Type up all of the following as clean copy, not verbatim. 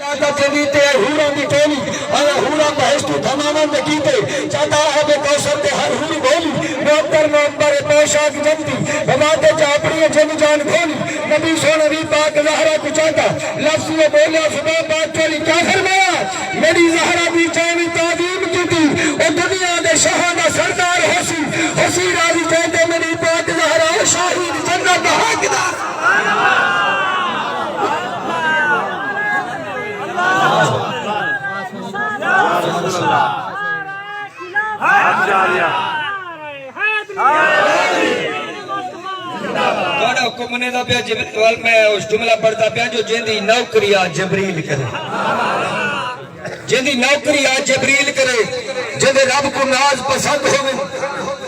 چلیتے ہورا دی ٹولی آیا ہورا بہشتو دھمانا نکیتے چاہتا آب کوثر دے ہر ہوری بولی نوکر نوکر پوشاک جنتی بباد چاپڑی جن جان کھولی نبی سونوی پاک زہرہ کو چاہتا لفظ میں بولیا خدا پاک چولی کیا فرمایا میری زہرہ بھی چاہوی تعظیم کی تھی او دنیا دے شہانہ سردار حسی راضی چاہتے میری پاک زہرہ شاہید جنت حاکدار توڑا حکمنے دا پیا جبریل میں اس جملہ پڑھتا پیا جو جیندی نوکری آ جبریل کرے جیندی نوکری آ جبریل کرے جیندے رب کو ناز پسند ہوئے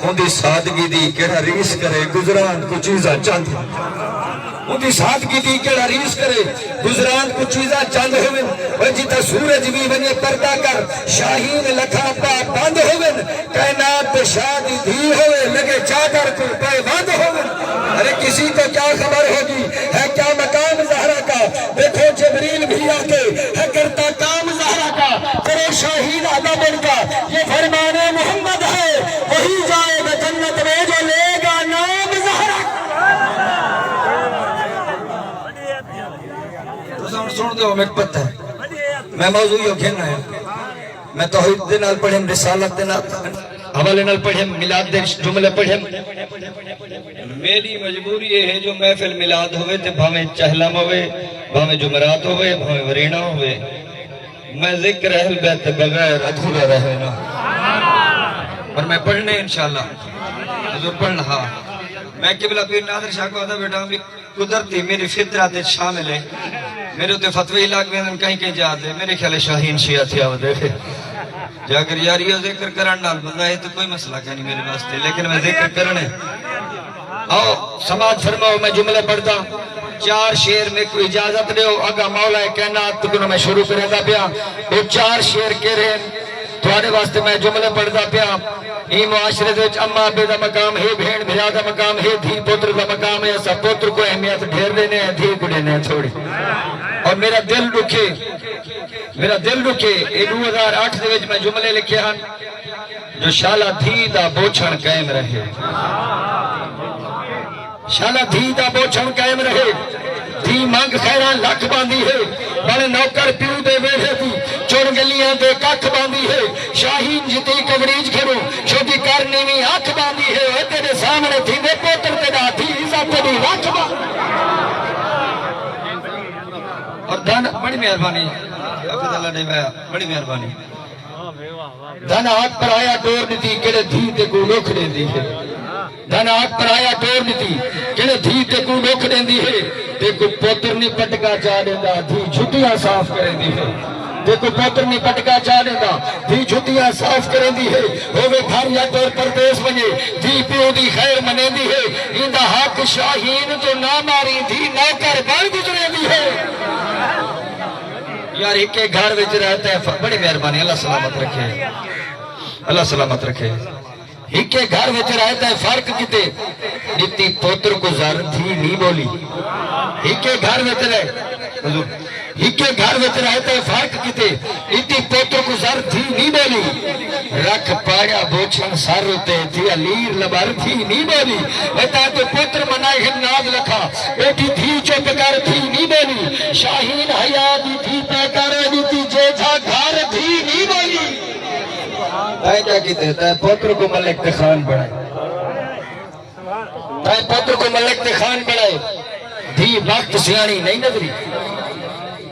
ہوندی سادگی دی کیڑا ریس کرے گزران کو چیزاں چاند ہوندی سادگی دی کیڑا ریس کرے گزران کو چیزاں چاند ہوئے وجیتا سورج بھی بنے پردہ کر شاہین لکھا پا بند ہوئے کائنات پہ شادی دھی ہوئے لگے چادر کو پہ بند ہوئے ارے کسی کو کیا خبر ہوگی ہے کیا مقام زہرہ کا دیکھو جبریل بھی آکے ہے کرتا کام زہرہ کا کرے شاہین عدم ان کا یہ فرمان محمد ہے وہی جائے گا جنت میں جو لے گا نام زہرہ سن دو میں پتہ ہے میں موضوع یہ کہنا ہے میں توحید دے نال پڑھیں رسالت دے نال حوالے نال پڑھیں میلاد دے جملے پڑھیں میری مجبوری یہ ہے جو محفل میلاد ہوئے تے بھاویں چہلم ہوئے بھاویں جمعرات ہوئے بھاویں ورینا ہوئے میں ذکر اہل بیت بغیر ادھورا رہے نا اور میں پڑھنے انشاءاللہ حضور پڑھنا ہاں میں قبلہ پیر نادر شاہ کو آدھا بیٹا ہوں قدرتی میری فطرات شامل ہے میرے تے فتوی علاق میں کہیں کہیں جاتے ہیں میرے خیال شاہین شیعہ تھیا وہ دیکھے جا کر یاریہ ذکر کرن ڈال بندہ ہے تو کوئی مسئلہ کیا نہیں میرے واسطے لیکن میں ذکر کرنے آؤ سماعت فرماؤ میں جملے پڑھتا چار شعر میں کوئی اجازت دے ہو اگا مولا کائنات تکو میں شروع کرے دا پیا وہ چار شعر کے رہے تھوڑے واسطے میں جملے پڑھتا پیا ای معاشرے دے اما بے دا مقام ہے بھین بھیا دا مقام ہے دھی پوتر دا مقام ہے ایسا پوتر کو اہمیت ڈھیر دینے ہیں دھی کو دینے ہیں چھوڑی اور میرا دل رکھے اے 2008 دے وچ میں جملے لکھے ہیں جو شالا دھی دا بوچھن قائم رہے شالا دھی دا بوچھن قائم رہے دھی مانگ خیران لکھ باندھی ہے بڑے نوکر پیو دے بیٹھے تھی چون گلیاں دے ککھ باندھی ہے شاہین جتی کوریج کھڑو چھوٹی کرنی میں آنکھ باندھی ہے اے تیرے سامنے تھی دے پوتر تیرا تھی عزت تیری رکھ باندھی اور دھن بڑی مہربانی حافظ اللہ نے بڑی مہربانی دھن ہاتھ پر آیا ڈور دیتی کڑے دھی تے کو لوکھ دیں دی ہے دھن ہاتھ پر آیا ڈور دیتی کڑے دھی تے کو لوکھ دیں دی ہے دیکھو پوتر نہیں پٹکا چاہ دیتا دھی جھٹیاں صاف کریں دی ہے دیکھو پوتر نہیں پٹکا چاہ دیتا دھی جھٹیاں صاف کریں دی ہے ہوئے گھر یا دور پردیس بنے دھی پیو دی خیر منے دی ہے اندہ حق شاہین جو نہ ماری دھی نوکر بڑھ گزرے دی ہے یار ایک ایک گھر وچ رہتا ہے بڑی مہربانی اللہ سلامت رکھے اللہ سلامت رکھے ایک ایک گھر وچ رہتا ہے فرق کتے جتی پوتر کو زر تھی نہیں بولی ایک ایک گھر وچ رہتا ہے فرق کتے جتی پوتر کو زر تھی نہیں بولی رکھ پایا بوچھن سر ہوتے تھی علیر لبر تھی نہیں بولی ایتا تو پوتر منائے ناز لکھا بیٹی تھی چوپ کر تھی نہیں بولی شاہین حیاتی تھی پیکر دیتی جیجا گھر تھی نہیں بولی تائیں کیا کہتے ہیں تائیں پوتر کو ملک تخان بڑھائے تائیں پوتر کو ملک تخان بڑھائے دھی وقت سیانی نہیں نظری